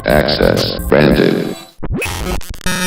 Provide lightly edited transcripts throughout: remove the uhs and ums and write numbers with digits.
access granted.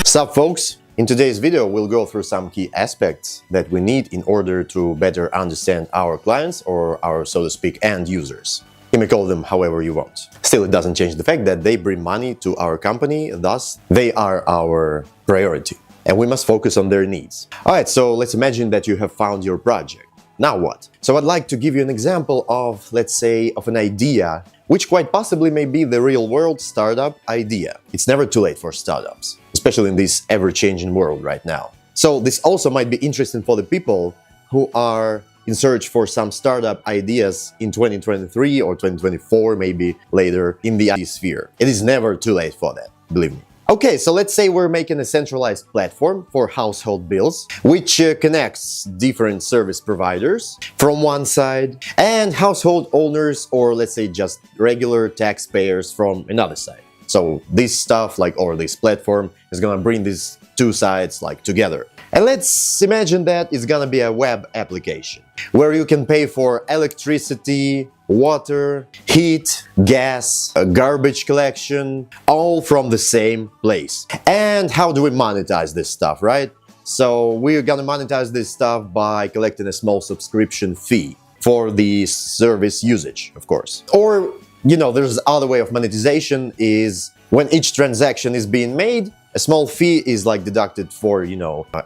Sup folks? In today's video, we'll go through some key aspects that we need in order to better understand our clients or our, so to speak, end users. You may call them however you want. Still, it doesn't change the fact that they bring money to our company, thus they are our priority. And we must focus on their needs. Alright, so let's imagine that you have found your project. Now what? So I'd like to give you an example of, let's say, of an idea which quite possibly may be the real-world startup idea. It's never too late for startups, especially in this ever-changing world right now. So this also might be interesting for the people who are in search for some startup ideas in 2023 or 2024, maybe later in the IT sphere. It is never too late for that, believe me. Okay, so let's say we're making a centralized platform for household bills, which connects different service providers from one side and household owners, or let's say just regular taxpayers from another side. So this stuff, or this platform, is gonna bring these two sides together. And let's imagine that it's gonna be a web application where you can pay for electricity, water, heat, gas, garbage collection, all from the same place. And how do we monetize this stuff, right? So we're gonna monetize this stuff by collecting a small subscription fee for the service usage, of course. Or, there's other way of monetization is when each transaction is being made, a small fee is deducted for,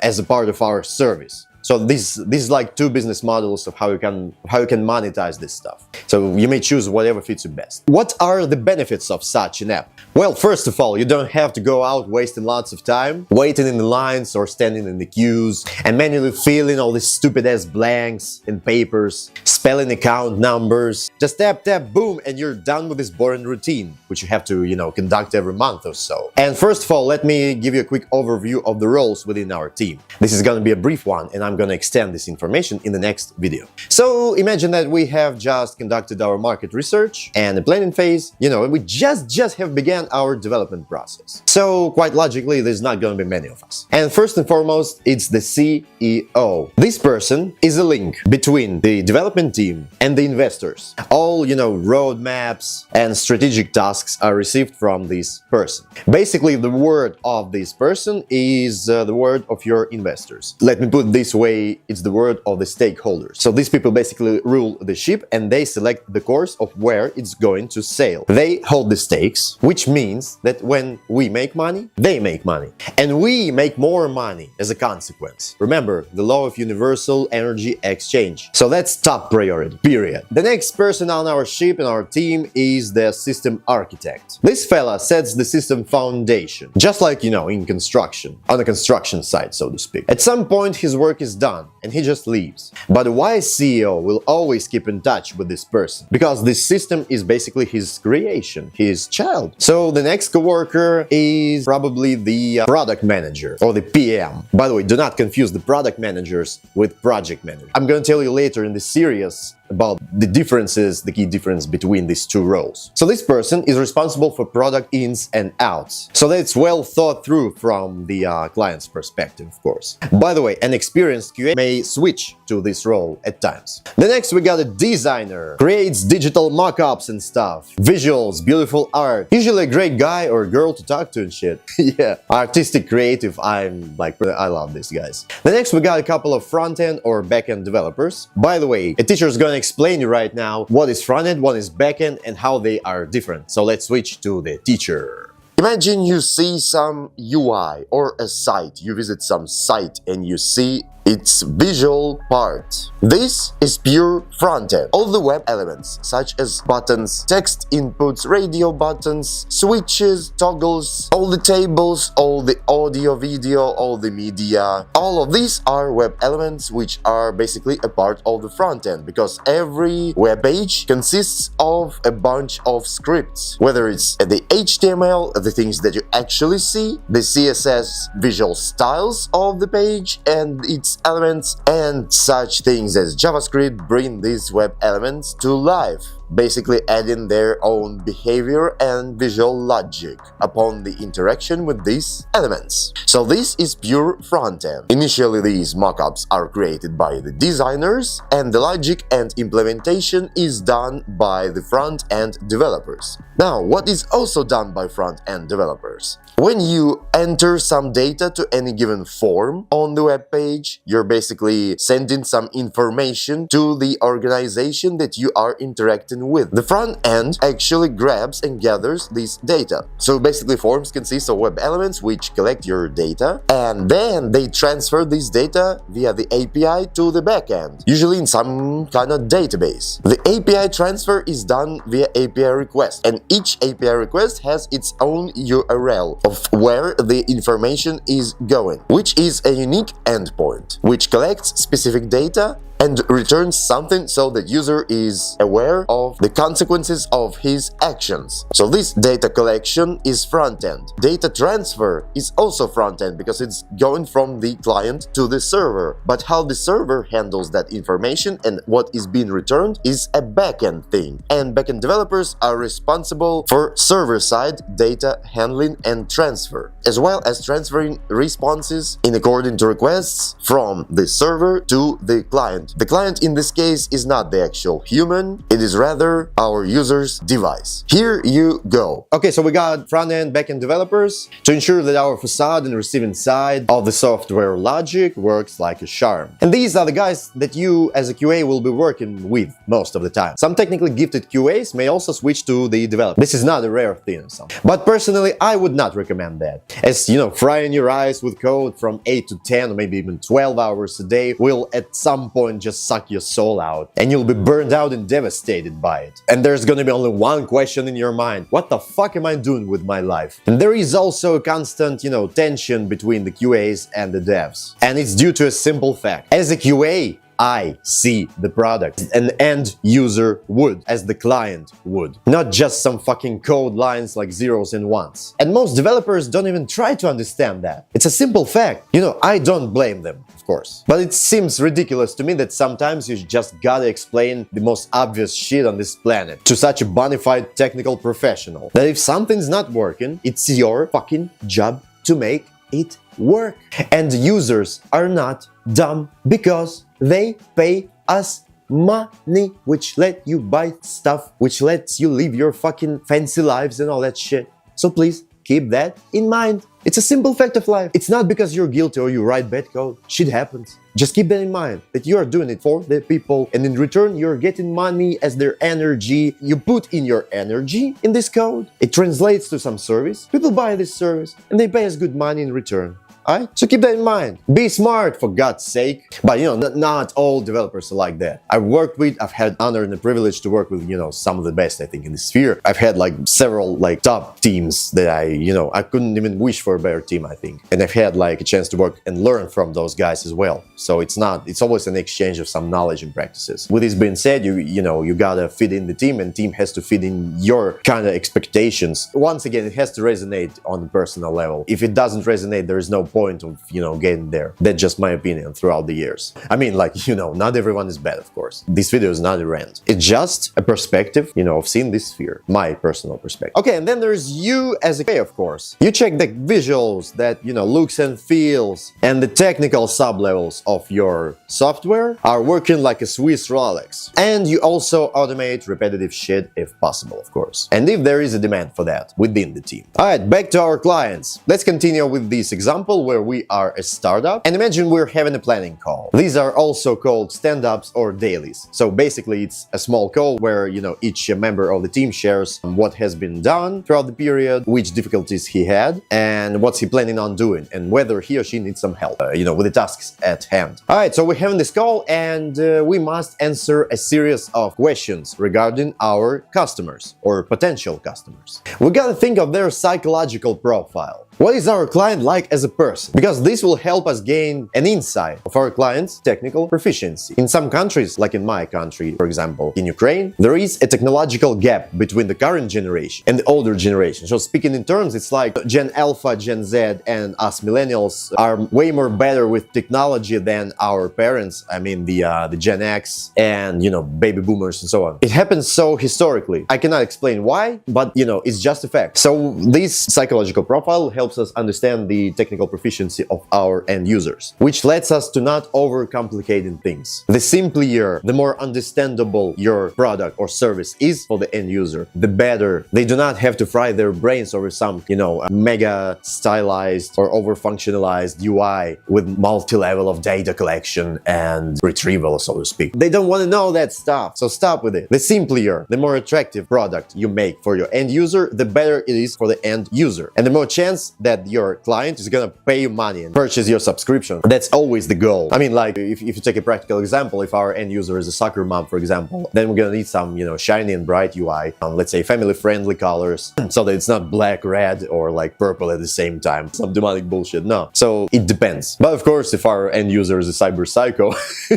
as a part of our service. So this is like two business models of how you can monetize this stuff. So you may choose whatever fits you best. What are the benefits of such an app? Well, first of all, you don't have to go out wasting lots of time, waiting in the lines or standing in the queues and manually filling all these stupid ass blanks and papers, spelling account numbers. Just tap, boom, and you're done with this boring routine, which you have to, conduct every month or so. And first of all, let me give you a quick overview of the roles within our team. This is gonna be a brief one, and I'm gonna extend this information in the next video. So imagine that we have just conducted our market research and the planning phase, and we just have began our development process. So quite logically, there's not gonna be many of us. And first and foremost, it's the CEO. This person is a link between the development team and the investors. All, roadmaps and strategic tasks are received from this person. Basically, the word of this person is the word of your investors. Let me put it this way, it's the word of the stakeholders. So these people basically rule the ship and they select the course of where it's going to sail. They hold the stakes, which means that when we make money, they make money. And we make more money as a consequence. Remember, the law of universal energy exchange. So that's top priority, period. The next person on our ship and our team is the system architect. This fella sets the system foundation, just like, in construction, on a construction site, so to speak. At some point, his work is done and he just leaves. But a wise CEO will always keep in touch with this person because this system is basically his creation, his child. So the next coworker is probably the product manager or the PM. By the way, do not confuse the product managers with project managers. I'm going to tell you later in this series about the differences, the key difference between these two roles. So this person is responsible for product ins and outs. So that's well thought through from the client's perspective, of course. By the way, an experienced QA may switch to this role at times. The next we got a designer, creates digital mock-ups and stuff, visuals, beautiful art, usually a great guy or girl to talk to and shit. Yeah, artistic, creative, I love these guys. The next we got a couple of front-end or back-end developers. By the way, a teacher is gonna explain you right now what is front-end, what is back-end, and how they are different. So let's switch to the teacher. Imagine you see some UI or a site. You visit some site and you see its visual part. This is pure front-end. All the web elements, such as buttons, text inputs, radio buttons, switches, toggles, all the tables, all the audio, video, all the media, all of these are web elements which are basically a part of the front-end, because every web page consists of a bunch of scripts, whether it's the HTML, the things that you actually see, the CSS visual styles of the page and its elements, and such things as JavaScript bring these web elements to life. basically adding their own behavior and visual logic upon the interaction with these elements. So this is pure front-end. Initially, these mockups are created by the designers, and the logic and implementation is done by the front-end developers. Now, what is also done by front-end developers? When you enter some data to any given form on the web page, you're basically sending some information to the organization that you are interacting with. The front end actually grabs and gathers this data. So basically, forms consist of web elements which collect your data, and then they transfer this data via the API to the backend, usually in some kind of database. The API transfer is done via API request, and each API request has its own URL of where the information is going, which is a unique endpoint, which collects specific data and returns something so that user is aware of the consequences of his actions. So this data collection is front-end. Data transfer is also front-end because it's going from the client to the server. But how the server handles that information and what is being returned is a back-end thing. And back-end developers are responsible for server-side data handling and transfer, as well as transferring responses in according to requests from the server to the client. The client in this case is not the actual human, it is rather our user's device. Here you go. Okay, so we got front-end, back-end developers to ensure that our facade and receiving side of the software logic works like a charm. And these are the guys that you as a QA will be working with most of the time. Some technically gifted QAs may also switch to the developer. This is not a rare thing or something. But personally, I would not recommend that. As you know, frying your eyes with code from 8 to 10 or maybe even 12 hours a day will at some point just suck your soul out, and you'll be burned out and devastated by it. And there's gonna be only one question in your mind: what the fuck am I doing with my life? And there is also a constant, tension between the QAs and the devs. And it's due to a simple fact. As a QA, I see the product an end user would, as the client would, not just some fucking code lines like zeros and ones. And most developers don't even try to understand that. It's a simple fact. I don't blame them, of course. But it seems ridiculous to me that sometimes you just gotta explain the most obvious shit on this planet to such a bona fide technical professional, that if something's not working, it's your fucking job to make it work. And users are not dumb because they pay us money, which let you buy stuff, which lets you live your fucking fancy lives and all that shit. So please keep that in mind. It's a simple fact of life. It's not because you're guilty or you write bad code. Shit happens. Just keep that in mind, that you are doing it for the people, and in return you're getting money as their energy. You put in your energy in this code, it translates to some service, people buy this service, and they pay us good money in return. Alright? So keep that in mind. Be smart, for God's sake. But not all developers are like that. I've had honor and the privilege to work with, some of the best, I think, in the sphere. I've had several top teams that I couldn't even wish for a better team, I think. And I've had a chance to work and learn from those guys as well. So it's always an exchange of some knowledge and practices. With this being said, you gotta fit in the team, and team has to fit in your kind of expectations. Once again, it has to resonate on the personal level. If it doesn't resonate, there is no point of getting there. That's just my opinion throughout the years. I mean, not everyone is bad, of course. This video is not a rant. It's just a perspective, of seeing this sphere. My personal perspective. Okay, and then there's you as a QA, of course. You check the visuals, that looks and feels, and the technical sub-levels of your software are working like a Swiss Rolex. And you also automate repetitive shit if possible, of course. And if there is a demand for that within the team. Alright, back to our clients. Let's continue with this example where we are a startup, and imagine we're having a planning call. These are also called stand-ups or dailies. So basically it's a small call where each member of the team shares what has been done throughout the period, which difficulties he had, and what's he planning on doing, and whether he or she needs some help with the tasks at hand. Alright, so we're having this call, and we must answer a series of questions regarding our customers or potential customers. We gotta think of their psychological profile. What is our client like as a person? Because this will help us gain an insight of our client's technical proficiency. In some countries, like in my country, for example, in Ukraine, there is a technological gap between the current generation and the older generation. So speaking in terms, it's like Gen Alpha, Gen Z, and us millennials are way more better with technology than our parents. I mean, the Gen X and, baby boomers and so on. It happens so historically. I cannot explain why, but, it's just a fact. So this psychological profile helps us understand the technical proficiency of our end users, which lets us to not overcomplicating things. The simpler, the more understandable your product or service is for the end user, the better. They do not have to fry their brains over some, mega stylized or over-functionalized UI with multi-level of data collection and retrieval, so to speak. They don't want to know that stuff, so stop with it. The simpler, the more attractive product you make for your end user, the better it is for the end user. And the more chance that your client is gonna pay you money and purchase your subscription. That's always the goal. I mean, like, if you take a practical example, if our end user is a soccer mom, for example, then we're gonna need some, shiny and bright UI, let's say family-friendly colors, so that it's not black, red, or like purple at the same time. Some demonic bullshit, no. So it depends. But of course, if our end user is a cyber psycho,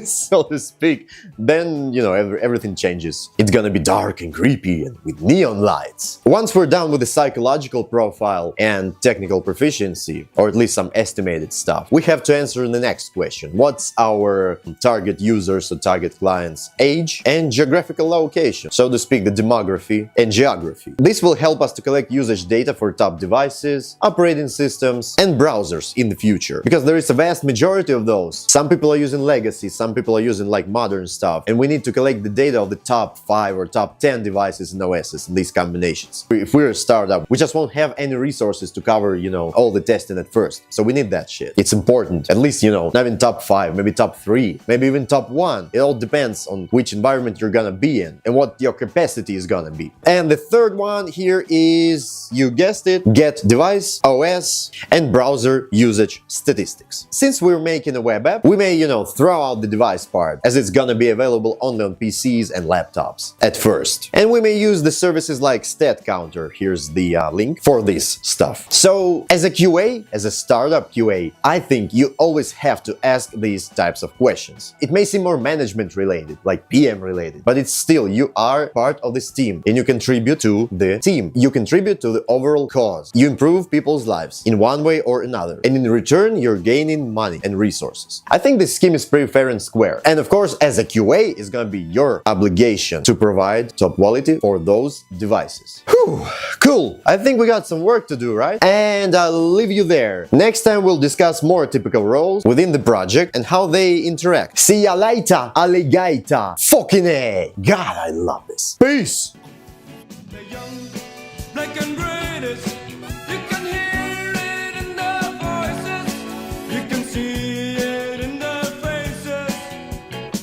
so to speak, then, everything changes. It's gonna be dark and creepy and with neon lights. Once we're done with the psychological profile and technical proficiency, or at least some estimated stuff, we have to answer the next question. What's our target users or target clients' age and geographical location? So to speak, the demography and geography. This will help us to collect usage data for top devices, operating systems, and browsers in the future. Because there is a vast majority of those. Some people are using legacy, some people are using like modern stuff, and we need to collect the data of the top 5 or top 10 devices and OSs in these combinations. If we're a startup, we just won't have any resources to cover, all the testing at first. So we need that shit. It's important. At least, not even top 5, maybe top 3, maybe even top 1. It all depends on which environment you're gonna be in and what your capacity is gonna be. And the third one here is, you guessed it, get device, OS, and browser usage statistics. Since we're making a web app, we may, throw out the device part, as it's gonna be available only on PCs and laptops at first. And we may use the services like Stat Counter, here's the link, for this stuff. So as a QA, as a startup QA, I think you always have to ask these types of questions. It may seem more management related, like PM related, but it's still, you are part of this team and you contribute to the team. You contribute to the overall cause. You improve people's lives in one way or another. And in return, you're gaining money and resources. I think this scheme is pretty fair and square. And of course, as a QA, it's gonna be your obligation to provide top quality for those devices. Whew, cool. I think we got some work to do, right? And I'll leave you there. Next time we'll discuss more typical roles within the project and how they interact. See ya later, alligator. Fucking A. God, I love this. Peace. The young, black and British, you can hear it in their voices, you can see it in their faces,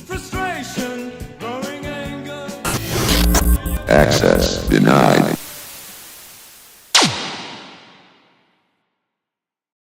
frustration, growing anger. Access denied.